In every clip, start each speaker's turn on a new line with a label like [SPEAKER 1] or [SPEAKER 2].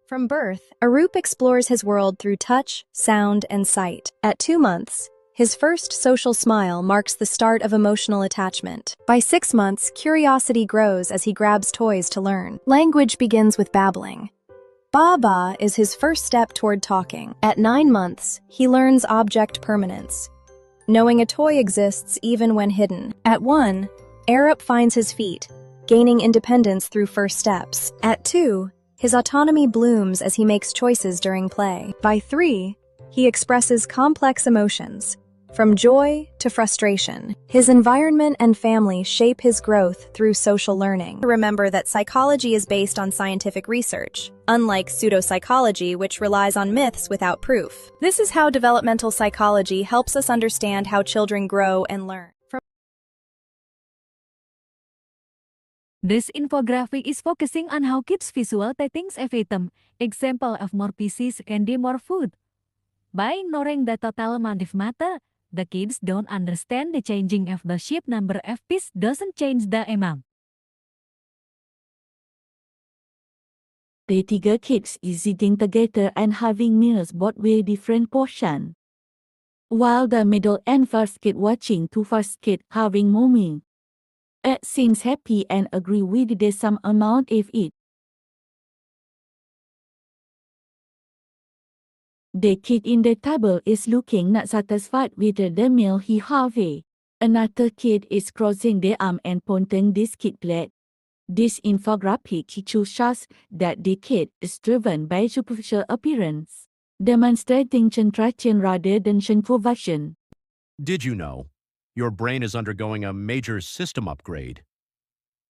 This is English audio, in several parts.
[SPEAKER 1] From birth, Arup explores his world through touch, sound, and sight. At 2 months, his first social smile marks the start of emotional attachment. By 6 months, curiosity grows as he grabs toys to learn. Language begins with babbling. Ba is his first step toward talking. At 9 months, he learns object permanence, knowing a toy exists even when hidden. At 1, Arup finds his feet, gaining independence through first steps. At 2, his autonomy blooms as he makes choices during play. By 3, he expresses complex emotions, from joy to frustration. His environment and family shape his growth through social learning. Remember that psychology is based on scientific research, unlike pseudopsychology, which relies on myths without proof. This is how developmental psychology helps us understand how children grow and learn.
[SPEAKER 2] This infographic is focusing on how kids visual things everything. Example of more pieces candy, more food. By ignoring the total amount of matter, the kids don't understand the changing of the shape number of piece doesn't change the amount.
[SPEAKER 3] The tiger kids is sitting together and having meals both with different portions. While the middle and first kid watching two first kid having mommy. It seems happy and agree with the some amount of it. The kid in the table is looking not satisfied with the meal he have. Another kid is crossing the arm and pointing this kid plate. This infographic shows that the kid is driven by superficial appearance, demonstrating concentration rather than supervision.
[SPEAKER 4] Did you know your brain is undergoing a major system upgrade?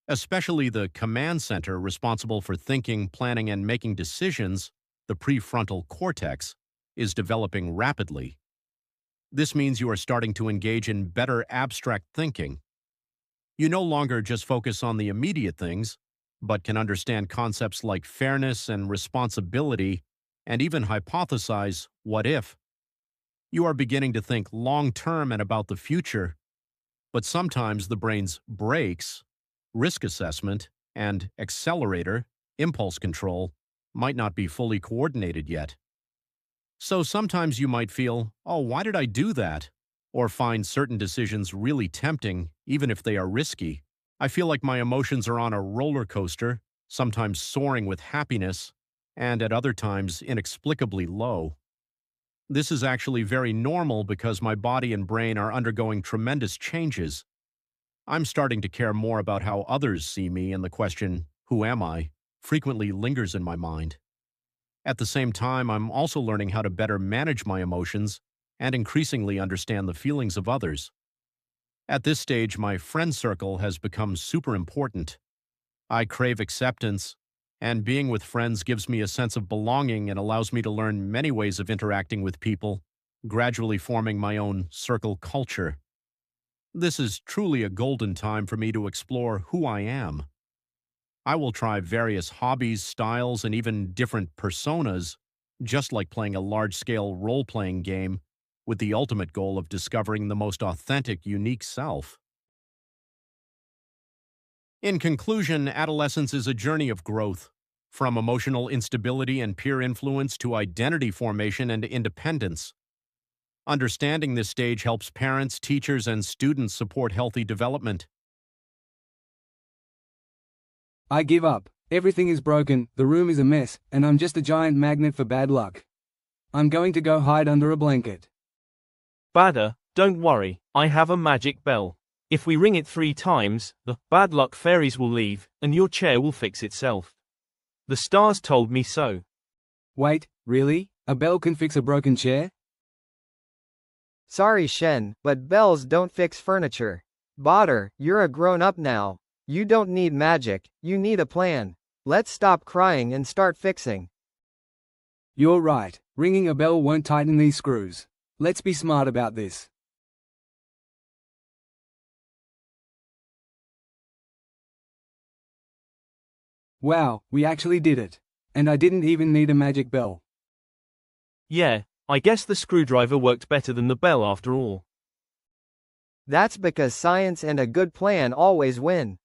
[SPEAKER 4] Especially the command center responsible for thinking, planning, and making decisions, the prefrontal cortex, is developing rapidly. This means you are starting to engage in better abstract thinking. You no longer just focus on the immediate things, but can understand concepts like fairness and responsibility, and even hypothesize what if. You are beginning to think long-term and about the future, but sometimes the brain's brakes, risk assessment, and accelerator, impulse control, might not be fully coordinated yet. So sometimes you might feel, oh, why did I do that? Or find certain decisions really tempting, even if they are risky. I feel like my emotions are on a roller coaster, sometimes soaring with happiness, and at other times inexplicably low. This is actually very normal because my body and brain are undergoing tremendous changes. I'm starting to care more about how others see me, and the question, who am I, frequently lingers in my mind. At the same time, I'm also learning how to better manage my emotions and increasingly understand the feelings of others. At this stage, my friend circle has become super important. I crave acceptance, and being with friends gives me a sense of belonging and allows me to learn many ways of interacting with people, gradually forming my own circle culture. This is truly a golden time for me to explore who I am. I will try various hobbies, styles, and even different personas, just like playing a large-scale role-playing game, with the ultimate goal of discovering the most authentic, unique self. In conclusion, adolescence is a journey of growth, from emotional instability and peer influence to identity formation and independence. Understanding this stage helps parents, teachers, and students support healthy development.
[SPEAKER 5] I give up. Everything is broken, the room is a mess, and I'm just a giant magnet for bad luck. I'm going to go hide under a blanket.
[SPEAKER 6] Bada, don't worry, I have a magic bell. If we ring it 3 times, the bad luck fairies will leave, and your chair will fix itself. The stars told me so.
[SPEAKER 5] Wait, really? A bell can fix a broken chair?
[SPEAKER 7] Sorry Shen, but bells don't fix furniture. Badr, you're a grown-up now. You don't need magic, you need a plan. Let's stop crying and start fixing.
[SPEAKER 5] You're right, ringing a bell won't tighten these screws. Let's be smart about this. Wow, we actually did it. And I didn't even need a magic bell.
[SPEAKER 6] Yeah, I guess the screwdriver worked better than the bell after all.
[SPEAKER 7] That's because science and a good plan always win.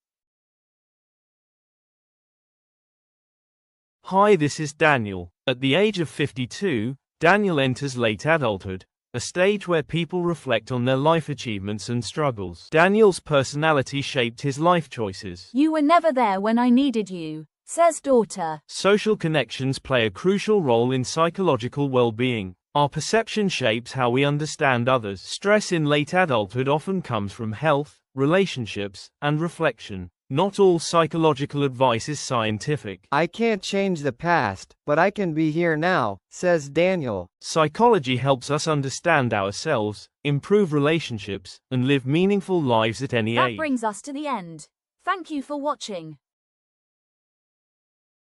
[SPEAKER 6] Hi, this is Daniel. At the age of 52, Daniel enters late adulthood, a stage where people reflect on their life achievements and struggles. Daniel's personality shaped his life choices.
[SPEAKER 8] You were never there when I needed you, says daughter.
[SPEAKER 6] Social connections play a crucial role in psychological well-being. Our perception shapes how we understand others. Stress in late adulthood often comes from health, relationships, and reflection. Not all psychological advice is scientific.
[SPEAKER 7] I can't change the past, but I can be here now, says Daniel.
[SPEAKER 6] Psychology helps us understand ourselves, improve relationships, and live meaningful lives at any
[SPEAKER 8] That
[SPEAKER 6] age.
[SPEAKER 8] brings us to the end. Thank you for watching.